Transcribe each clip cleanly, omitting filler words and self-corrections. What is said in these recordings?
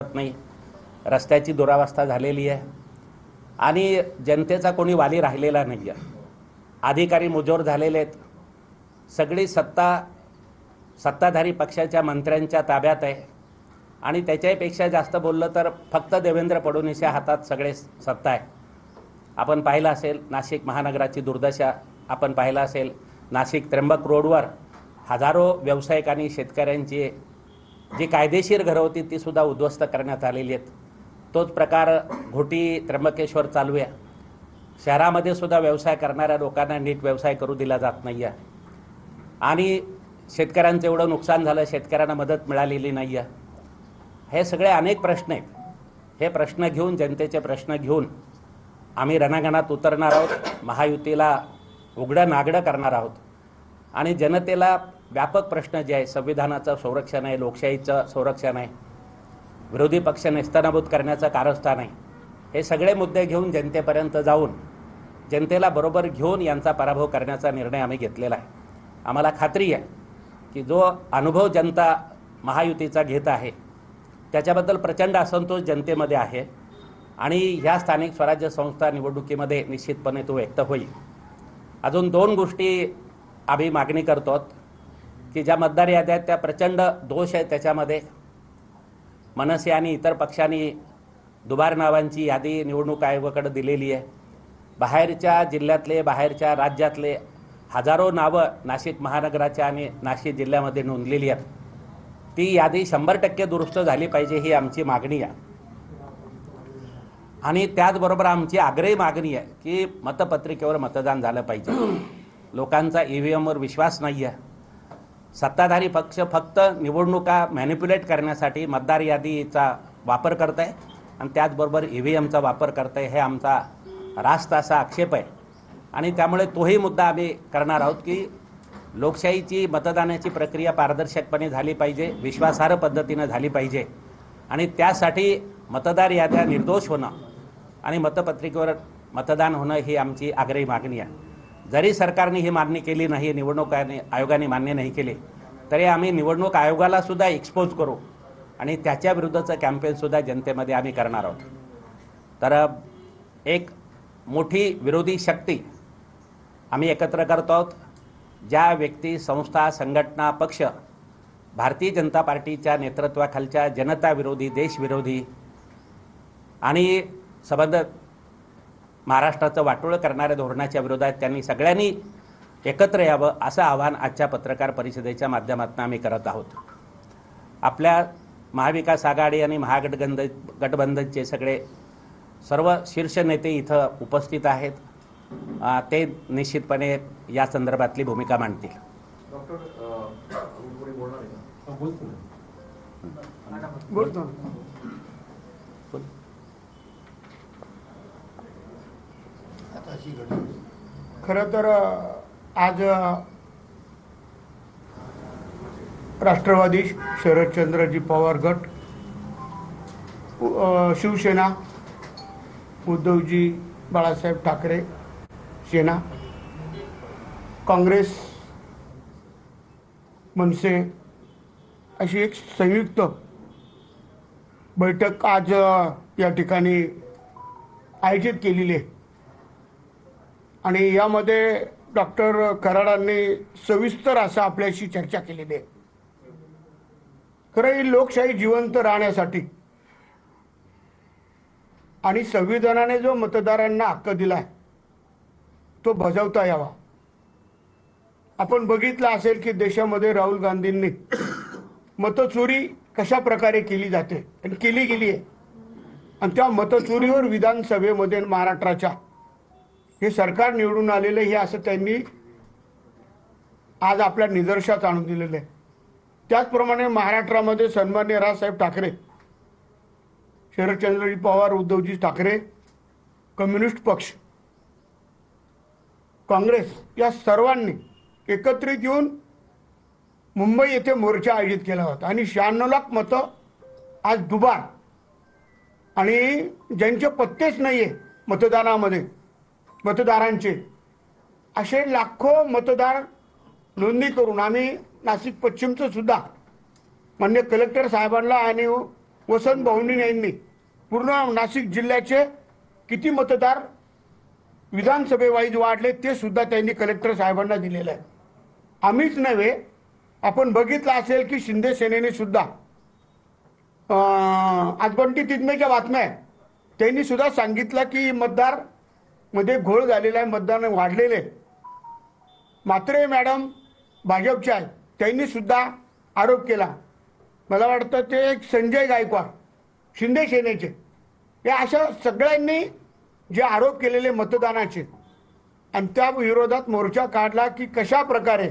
नाही, रस्त्याची दुरावस्था झालेली आहे आणि जनतेचा कोणी वाली राहिलेला नाही आहे. अधिकारी मुजोर झालेले आहेत. सगळी सत्ताधारी पक्षाच्या मंत्र्यांच्या ताब्यात आहे आणि त्याच्यापेक्षा जास्त बोललं तर फक्त देवेंद्र फडणवीसच्या हातात सगळे सत्ता आहे. आपण पाहिलं असेल नाशिक महानगराची दुर्दशा, आपण पाहिलं असेल नाशिक त्र्यंबक रोडवर हजारो व्यावसायिक आणि शेतकऱ्यांची जी कायदेशीर घरं होती ती सुद्धा उद्ध्वस्त करण्यात आलेली आहेत. तोच प्रकार घोटी त्र्यंबकेश्वर चालू आहे. शहरामध्ये सुद्धा व्यवसाय करणाऱ्या लोकांना नीट व्यवसाय करू दिला जात नाही आहे आणि शेतकऱ्यांचं एवढं नुकसान झालं, शेतकऱ्यांना मदत मिळालेली नाही आहे. हे सगळे अनेक प्रश्न आहेत. हे प्रश्न घेऊन, जनतेचे प्रश्न घेऊन आम्ही रणांगणात उतरणार आहोत. महायुतीला उघडं नागडं करणार आहोत आणि जनतेला व्यापक प्रश्न जे आहे, संविधानाचं संरक्षण आहे, लोकशाहीचं संरक्षण आहे, विरोधी पक्ष नेस्तनाबूत करण्याचं कारस्थान आहे, हे सगळे मुद्दे घेऊन जनतेपर्यंत जाऊन जनतेला बरोबर घेऊन यांचा पराभव करण्याचा निर्णय आम्ही घेतलेला आहे. आम्हाला खात्री आहे की जो अनुभव जनता महायुतीचा घेत आहे त्याच्याबद्दल प्रचंड असंतोष जनतेमध्ये आहे आणि ह्या स्थानिक स्वराज्य संस्था निवडणुकीमध्ये निश्चितपणे तो व्यक्त होईल. अजून दोन गोष्टी आम्ही मागणी करतो की ज्या मतदार याद्या आहेत त्या प्रचंड दोष आहेत. त्याच्यामध्ये मनसे आणि इतर पक्षांनी दुबार नावांची यादी निवडणूक आयोगाकडे दिलेली आहे. बाहेरच्या जिल्ह्यातले, बाहेरच्या राज्यातले हजारो नावं नाशिक महानगराच्या आणि नाशिक जिल्ह्यामध्ये नोंदलेली आहेत. ती यादी 100% दुरुस्त झाली पाहिजे, ही आमची मागणी आहे. आणि त्याचबरोबर आमची आग्रही मागणी आहे की मतपत्रिकेवर मतदान झालं पाहिजे. लोकांचा EVMवर विश्वास नाही आहे. सत्ताधारी पक्ष फक्त निवडणुका मॅनिप्युलेट करण्यासाठी मतदार यादीचा वापर करत आहे आणि त्याचबरोबर EVMचा वापर करत आहे. हे आमचा रास्त असा आक्षेप आहे आणि त्यामुळे तोही मुद्दा आम्ही करणार आहोत की लोकशाहीची मतदानाची प्रक्रिया पारदर्शकपणे झाली पाहिजे, विश्वासार्ह पद्धतीनं झाली पाहिजे आणि त्यासाठी मतदार याद्या निर्दोष होणं आणि मतपत्रिकेवर मतदान होणं ही आमची आग्रही मागणी आहे. जरी सरकारने ही मान्य केली नाही, निवडणूक आयोगाने मान्य नाही केले, तरी आम्ही निवडणूक आयोगाला सुद्धा एक्सपोज करू आणि त्याच्या विरुद्धचं कॅम्पेनसुद्धा जनतेमध्ये आम्ही करणार आहोत. तर एक मोठी विरोधी शक्ती आम्ही एकत्र करतो आहोत. ज्या व्यक्ती, संस्था, संघटना, पक्ष भारतीय जनता पार्टीच्या नेतृत्वाखालच्या जनताविरोधी, देशविरोधी आणि संबंध महाराष्ट्राचं वाटोळं करणाऱ्या धोरणाच्या विरोधात त्यांनी सगळ्यांनी एकत्र यावं असं आवाहन आजच्या पत्रकार परिषदेच्या माध्यमातून आम्ही करत आहोत. आपल्या महाविकास आघाडी आणि गठबंधनचे सगळे सर्व शीर्ष नेते इथं उपस्थित आहेत. ते निश्चितपणे या संदर्भातली भूमिका मांडतील. खरं तर आज राष्ट्रवादी शरदचंद्रजी पवार गट, शिवसेना, उद्धवजी बाळासाहेब ठाकरे सेना, काँग्रेस, मनसे अशी एक संयुक्त बैठक आज या ठिकाणी आयोजित केलेली आहे आणि यामध्ये डॉक्टर कराडांनी सविस्तर असं आपल्याशी चर्चा केलेली आहे. खरं ही लोकशाही जिवंत राहण्यासाठी आणि संविधानाने जो मतदारांना हक्क दिलाय तो बजावता यावा. आपण बघितलं असेल की देशामध्ये राहुल गांधींनी मतचोरी कशा प्रकारे केली जाते आणि केली गेली आहे आणि त्या मतचोरीवर विधानसभेमध्ये महाराष्ट्राच्या हे सरकार निवडून आलेलं हे असं त्यांनी आज आपल्या निदर्शनास आणून दिलेलं आहे. त्याचप्रमाणे महाराष्ट्रामध्ये सन्माननीय राजसाहेब ठाकरे, शरदचंद्रजी पवार, उद्धवजी ठाकरे, कम्युनिस्ट पक्ष, काँग्रेस या सर्वांनी एकत्रित येऊन मुंबई येथे मोर्चा आयोजित केला होता आणि 96 लाख मतं आज दुबार आणि ज्यांचे पत्तेच नाहीये मतदानामध्ये मतदारांचे असे लाखो मतदार नोंदणी करून आम्ही नाशिक पश्चिमचं सुद्धा माननीय कलेक्टर साहेबांना आणि वसंत भाऊंनी यांनी पूर्ण नाशिक जिल्ह्याचे किती मतदार विधानसभेवाईज वाढले ते सुद्धा त्यांनी कलेक्टर साहेबांना दिलेलं आहे. आम्हीच नव्हे, आपण बघितलं असेल की शिंदे सेनेने सुद्धा आज बंटी तिजमेच्या बातम्या आहे, त्यांनी सुद्धा सांगितलं की मतदार मध्ये घोळ झालेला आहे, मतदान वाढलेले. मात्रे मॅडम भाजपच्या आहेत, त्यांनी सुद्धा आरोप केला. मला वाटतं ते एक संजय गायकवाड शिंदे सेनेचे, या अशा सगळ्यांनी जे आरोप केलेले मतदानाचे आणि त्या विरोधात मोर्चा काढला की कशा प्रकारे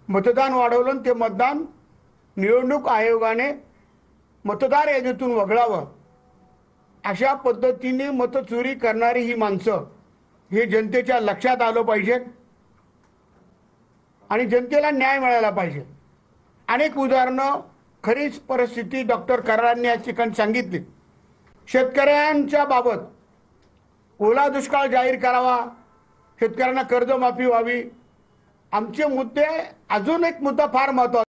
मतदान वाढवलं, ते मतदान निवडणूक आयोगाने मतदार यादीतून वगळावं. अशा पद्धतीने मतचोरी करणारी ही माणसं हे जनतेच्या लक्षात आलं पाहिजे आणि जनतेला न्याय मिळाला पाहिजे. अनेक उदाहरणं, खरीच परिस्थिती डॉक्टर करारांनी या ठिकाणी सांगितली. शेतकऱ्यांच्या बाबत ओला दुष्काळ जाहीर करावा, शेतकऱ्यांना कर्जमाफी व्हावी. आमचे मुद्दे, अजून एक मुद्दा फार महत्त्वाचा